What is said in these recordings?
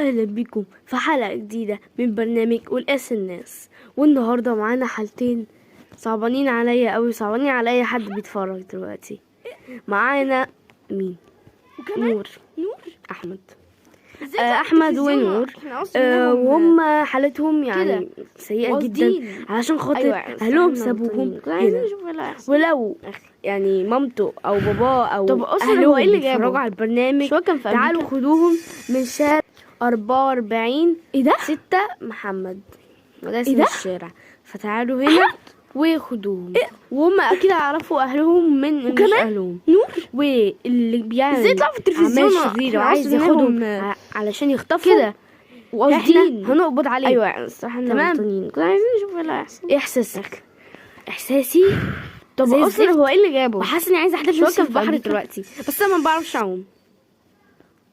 واهلا بيكم في حلقة جديدة من برنامج قلقاس الناس. والنهاردة معانا حالتين صعبانين عليا قوي، صعبانين على اي حد بيتفرج دلوقتي. معانا مين؟ نور احمد. احمد ونور. وهم حالتهم يعني سيئة جدا علشان خاطر اهلهم سابوهم هنا. ولو يعني مامته او باباه او اهلهم بيتفرجوا على البرنامج، تعالوا خدوهم من شارع 44 6 محمد، وده اسم الشارع. فتعالوا هنا وخدوهم. وهم اكيد يعرفوا اهلهم من مش اهلهم. نور واللي بيعمل ازاي يطلعوا في التلفزيون شرير وعايز ياخدهم علشان يخطفوا كده وقاصدين هنقبض عليه. ايوه الصراحه تمام. كنا عايزين نشوف ايه اللي هيحصل. احساسك احساسي. طب اصلا هو ايه اللي جابه؟ وحاسه اني عايزه احدف نفسي في البحر أمريكا. دلوقتي، بس انا ما بعرفش اعوم.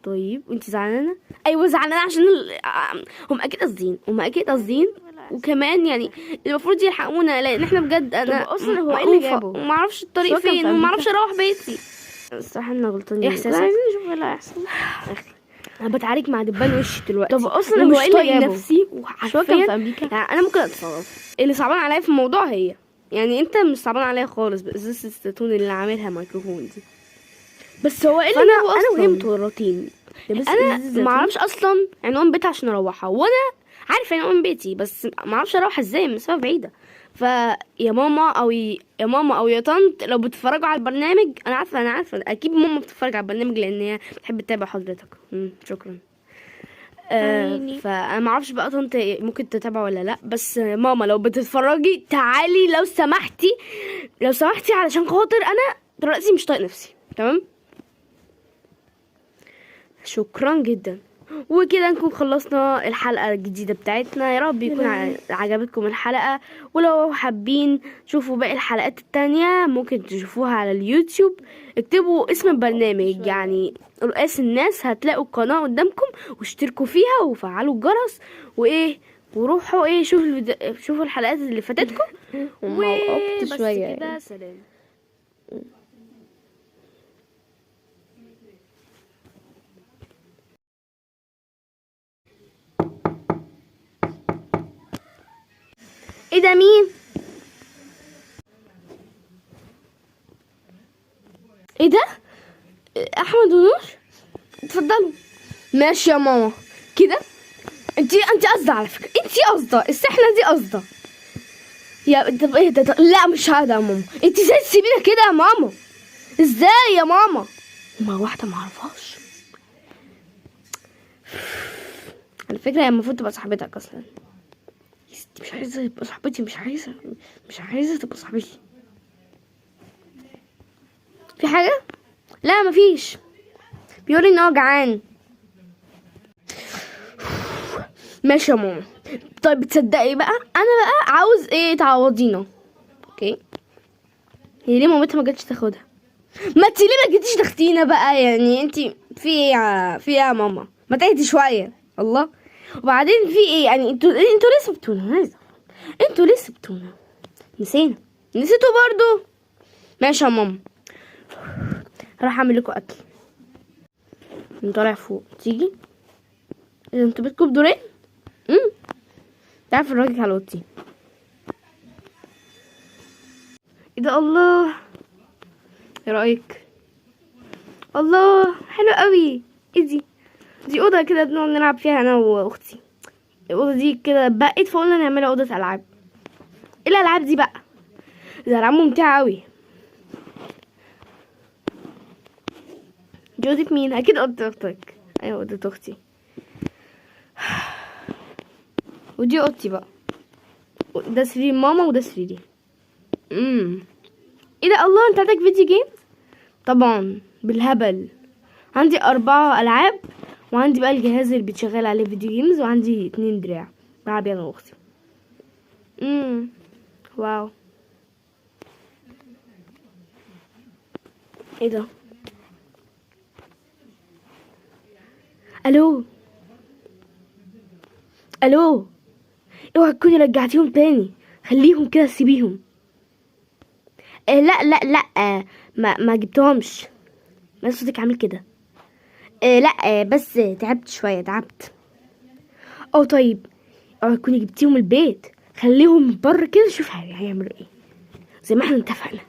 طيب وانت زعلانه؟ ايوه زعلانه عشان هم اكيد قاصدين وكمان يعني المفروض يلحقونا، لان احنا بجد انا طب اصلا هو ايه اللي جابه؟ وما اعرفش الطريق فين وما اعرفش اروح بيتي. الصراحه احنا غلطانين. احساسك؟ عايزين نشوف ايه اللي هيحصل. انا بتعارك مع دبان وشي دلوقتي. طب اصلا ومش هو ايه اللي طايق جابه؟ نفسي مش هو كان في وحرفيا امريكا؟ يعني انا ممكن اتصرف. اللي صعبان عليا في الموضوع هي يعني انت مش صعبان عليا خالص بازازه الزيتون اللي عاملها ميكروفون دي. بس هو ايه اللي فانا جابه انا اصلا؟ وهي متورطين. انا ما اعرفش اصلا عنوان بيتها عشان اروحها، وانا عارفه عنوان بيتي بس ما اعرفش اروح ازاي، المسافه بعيده. فيا ماما او يا طنط لو بتتفرجوا على البرنامج، انا عارفه اكيد ماما بتتفرج على البرنامج لان هي بتحب تتابع حضرتك. شكرا. فانا ما اعرفش بقى طنط ممكن تتابع ولا لا، بس ماما لو بتتفرجي تعالي لو سمحتي علشان خاطر انا دلوقتي مش طايق نفسي. تمام، شكرا جدا. وكده نكون خلصنا الحلقة الجديدة بتاعتنا. يا رب يكون عجبتكم الحلقة، ولو حابين تشوفوا باقي الحلقات التانية ممكن تشوفوها على اليوتيوب. اكتبوا اسم البرنامج يعني قلقاس الناس، هتلاقوا القناة قدامكم واشتركوا فيها وفعلوا الجرس وروحوا شوفوا الحلقات اللي فاتتكم. وبس شوية كده يعني. سلام. ايه ده؟ مين؟ ايه ده؟ احمد ونور، اتفضلوا. ماشي يا ماما. كده انت قصده، على فكره انت قصده السحله دي قصده. يا طب ايه ده؟ لا مش هذا يا ماما. انت ازاي تسيبينا كده يا ماما؟ ازاي يا ماما؟ ما واحده ما اعرفهاش على فكره، هي المفروض تبقى صاحبتك اصلا. مش عايزه تبقى صاحبتي، مش عايزه تبقى صاحبتي. في حاجه؟ لا مفيش، بيقولي ان هو جعان. ماشي يا ماما. طيب بتصدقي بقى انا بقى عاوز ايه تعوضينا؟ اوكي، هي ليه مامتها ما جاتش تاخدها؟ ما انت ليه ما جيتيش تاخدينا بقى؟ يعني انت في ايه يا ماما؟ ما تهدي شويه الله. وبعدين في ايه يعني؟ انتوا ليه سبتونا؟ انتوا ليه سبتونا؟ نسيتوا برضو. ماشي يا ماما، راح اعمل لكم اكل. طالع فوق تيجي؟ اذا انتوا بيتكم بدورين. تعرف الراجل على اوضتي. ايه ده؟ الله، ايه رايك؟ الله حلو قوي. ايه دي اوضه كده بنقعد نلعب فيها انا واختي. الاوضه دي كده بقت، فقلنا نعملها اوضه العاب. ايه الالعاب دي بقى؟ ده العاب ممتعه قوي. دي اوضه مين؟ اكيد اوضه اختك. ايوه اوضه اختي. ودي اوضتي بقى، ده سرير ماما وده سريري. ايه ده؟ الله، انت عندك فيديو جيم؟ طبعا بالهبل. عندي 4 العاب، وعندي بقى الجهاز اللي بيتشغل عليه فيديو جيمز، وعندي 2 دراع بلعب انا واختي. واو، ايه ده؟ الو اوعى تكوني رجعتيهم تاني، خليهم كده، سيبيهم. لا ما جبتهمش. ما صوتك عامل كده. لا بس تعبت شويه. اه طيب، اوعي تكوني جبتيهم البيت، خليهم بره كده شوف هيعملوا ايه زي ما احنا اتفقنا.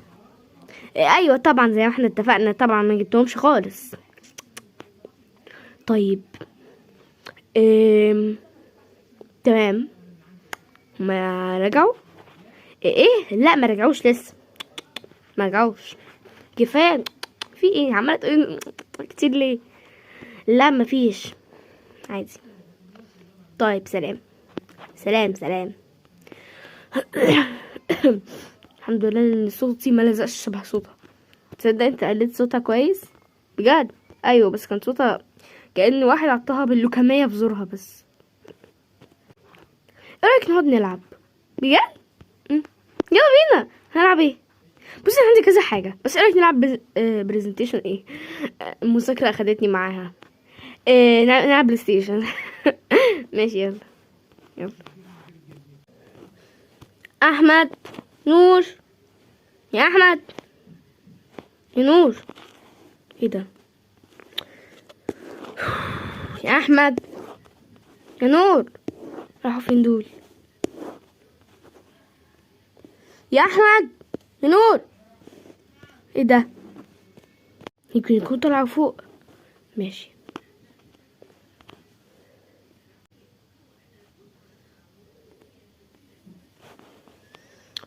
ايوه طبعا زي ما احنا اتفقنا، طبعا ما جبتهمش خالص. طيب تمام، ما رجعوا؟ ايه لا ما رجعوش لسه، ما رجعوش. كفايه، في ايه عماله تقولي كتير ليه؟ لا ما فيش، عادي. طيب سلام سلام سلام. الحمد لله ان صوتي ما لزقش شبه صوتها. تصدق انت قلدت صوتها كويس بجد؟ ايوه بس كان صوتها كأن واحد عطاها باللوكمية في زورها بس. ايه رايك نقعد نلعب بجد؟ يلا بينا. هنلعب ايه؟ بصي أنا عندي كذا حاجه، بس ايه رايك نلعب برزنتيشن ايه؟ المذاكره اخدتني معاها. نلعب بلاي ستيشن. ماشي يلا يلا. احمد، نور، يا احمد، يا نور، ايه ده؟ يا احمد، يا نور، راحوا فين دول؟ يا احمد، يا نور، ايه ده؟ يمكن يكونوا طلعوا فوق. ماشي.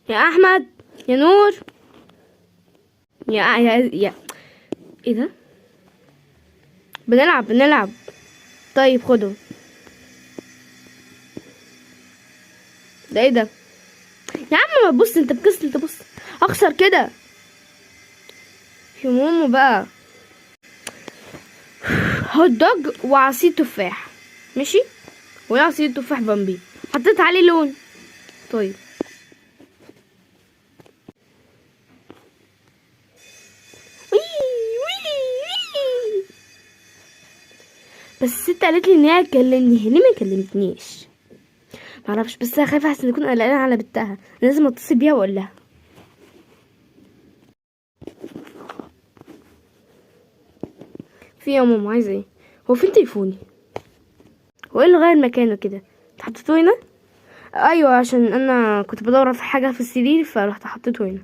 يا احمد، يا نور، يا ايه ده؟ بنلعب. طيب خدوا. ده ايه ده؟ يا عم ما تبص، انت بكسل تبص، اخسر كده. في ماما بقى هوت دوج وعصير تفاح، ماشي؟ ولا عصير تفاح بامبي حطيت عليه لون. طيب بس الست قالت لي ان هي تكلمني، ليه ما كلمتنيش؟ معرفش، بس انا خايفه احسن اكون قلقانه على بنتها، لازم اتصل بيها واقول لها. في يا ماما عايزه ايه؟ هو فين تليفوني؟ هو ايه اللي غير مكانه كده؟ حطيته هنا؟ ايوه عشان انا كنت بدور في حاجه في السرير فرحت حطيته هنا.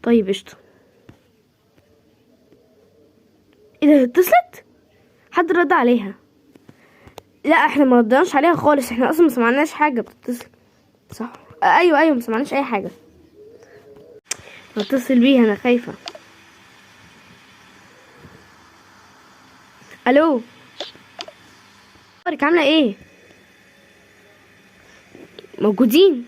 طيب قشطه. ايه ده؟ اتصلت؟ حد رد عليها؟ لا احنا ما ردناش عليها خالص، احنا اصلا ما سمعناش حاجه بتتصل. صح. ايوه ما سمعناش اي حاجه. اتصل بيها انا خايفه. الو، اخبارك عامله ايه؟ موجودين.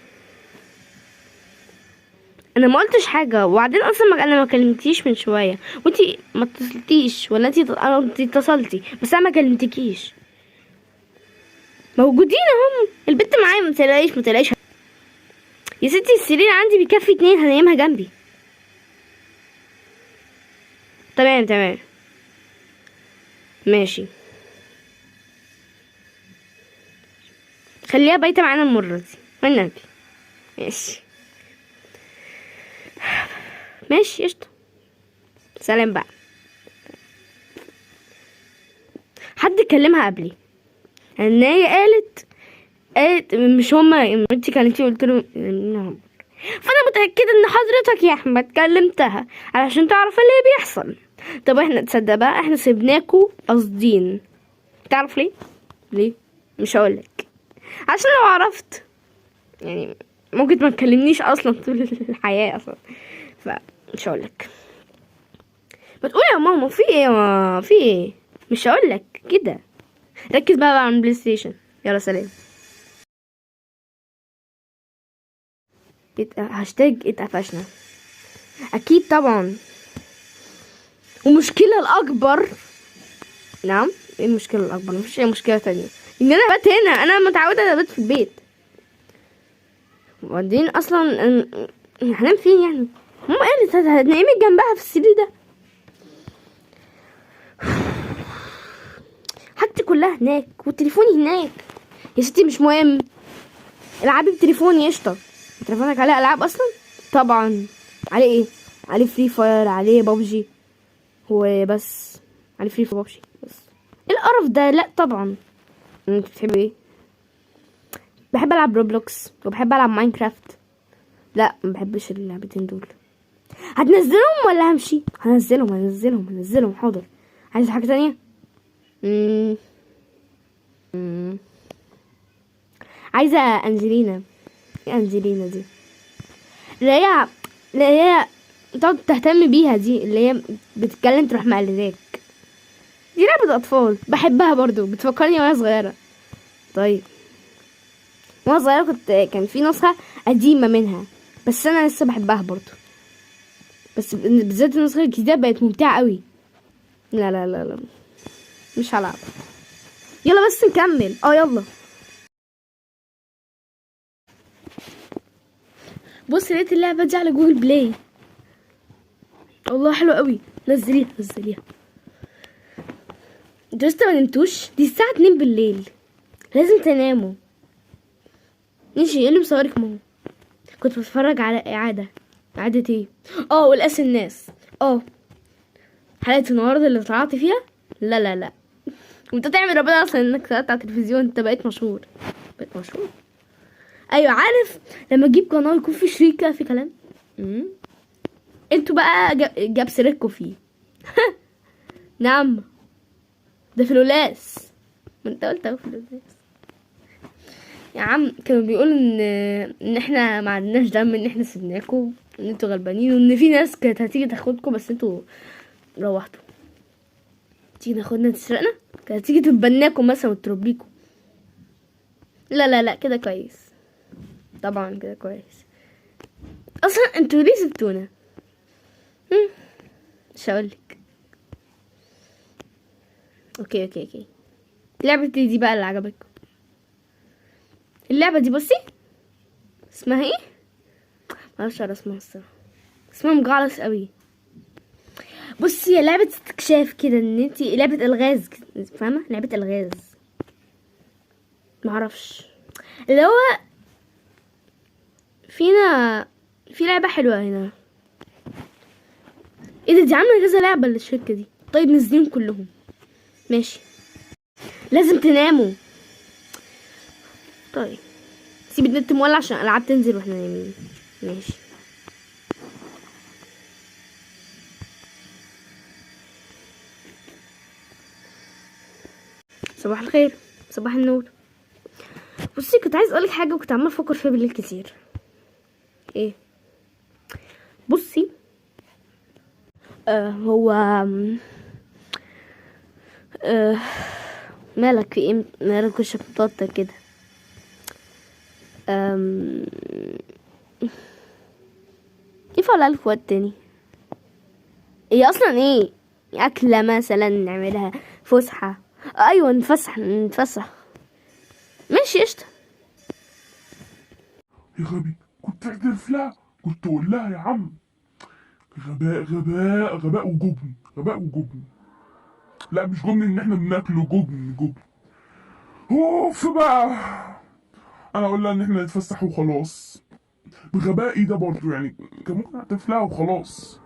انا ما قلتش حاجه، وبعدين اصلا انا ما كلمتيش من شويه، وانتي ما اتصلتيش، ولا انتي اتصلتي بس انا ما كلمتكيش. موجودين اهم، البنت معايا، ما تقلقيش. يا ستي السرير عندي بيكفي 2، هنيمها جنبي. تمام ماشي. خليها بايته معانا المره دي والنبي. ماشي قشطه. سلام بقى. حد كلمها قبلي ان هي قالت مش هما، انتي كانتي قلت له، فانا متاكده ان حضرتك يا احمد كلمتها علشان تعرف اللي بيحصل. طب احنا تصدق بقى احنا سيبناكوا قاصدين. تعرف ليه مش هقولك، عشان لو عرفت يعني ممكن ما تكلمنيش اصلا طول الحياه اصلا، فمش هقولك. ما تقولي يا ماما في ايه؟ في ايه؟ مش هقولك كده. ركز بقى على البلاي ستيشن. يلا سلام. هاشتاج اتقفشنا اكيد طبعا. والمشكله الاكبر، نعم ايه المشكله الاكبر؟ مفيش اي مشكله تانية، ان انا بات هنا، انا متعوده ابات في البيت. وبعدين اصلا هنام فين يعني؟ ماما قالت هتنامي جنبها في السرير ده. حاجتي كلها هناك وتليفوني هناك. يا ستي مش مهم، العبي بتليفوني قشطه. تليفونك عليه العاب اصلا؟ طبعا. عليه ايه؟ عليه فري فاير، عليه بابجي، هو بس عليه فري فاير بابجي بس. ايه القرف ده؟ لا طبعا. انت بتحبي ايه؟ بحب العب روبلوكس وبحب العب ماينكرافت. لا ما بحبش اللعبتين دول. هتنزلهم ولا همشي؟ هنزلهم حاضر. عايز حاجه تانية؟ عايزه انجلينا. ايه انجلينا دي؟ اللي هي تقعد تهتم بيها، دي اللي هي بتتكلم تروح مقلداك. دي لعبة أطفال بحبها برضو، بتفكرني وأنا صغيرة. طيب وأنا صغيرة كان في نسخة قديمة منها، بس أنا لسه بحبها برضو. بس بالذات النسخة الجديدة بقت ممتعة قوي. لا لا لا لا مش هلعب. يلا بس نكمل. يلا بص لقيت اللعبة دي على جوجل بلاي، والله حلو قوي. نزليها. انتوا لسه ما نمتوش؟ دي الساعة 2 بالليل، لازم تناموا. ماشي، ايه اللي مصورك؟ ماما كنت بتفرج على اعادة ايه؟ والقاس الناس. حلقة النهاردة اللي طلعت فيها. لا لا لا وانت تعمل ربنا اصلا انك طلعت على التلفزيون، انت بقيت مشهور. ايوه عارف لما تجيب قناة يكون في شريكة في كلام. انتوا بقى جاب سيرتكوا فيه. نعم ده في الولاس، ما انت قلت اهو في الولاس يا عم. كانوا بيقولوا ان احنا ما عندناش دم، ان احنا سيبناكوا، ان انتوا غلبانين، وان في ناس كانت هتيجي تاخدكوا بس انتوا روحتوا. تيجي ناخدنا تسرقنا، كانت هتيجي تتبناكوا مثلا وتربيكوا. لا لا لا كده كويس، طبعا كده كويس. اصلا انتوا ليه سبتونا؟ مش هقولك. اوكي اللعبة دي بقى اللي عجبك. اللعبة دي بصي اسمها ايه؟ معرفش على اسمها الصراحة، اسمها مجعلص قوي. بصي هي لعبة استكشاف كده، ان انتي لعبة الغاز، فاهمة؟ لعبة الغاز. معرفش اللي هو في لعبة حلوة هنا. ايه دي عاملة كذا لعبة للشركة دي. طيب نزلين كلهم. ماشي لازم تناموا. طيب سيب النت مولع عشان الالعاب تنزل واحنا نايمين. ماشي صباح الخير، صباح النور. بصي كنت عايز اقولك حاجه وكنت عماله افكر فيها بالليل كتير. ايه؟ بصي هو مالك في ايه؟ مالك وشك متوتر كده؟ ينفع ولا الف وقت تاني؟ هي اصلا ايه؟ اكله مثلا نعملها فسحه؟ ايوه نتفسح. ماشي قشطه. يا غبي، كنت اعترف لها، كنت اقول لها يا عم. غباء وجبن. لا مش جبن ان احنا بناكله، جبن. اوف بقى. انا اقول لها ان احنا نتفسح وخلاص. بغبائي ده برضه يعني كان ممكن اعترف لها وخلاص.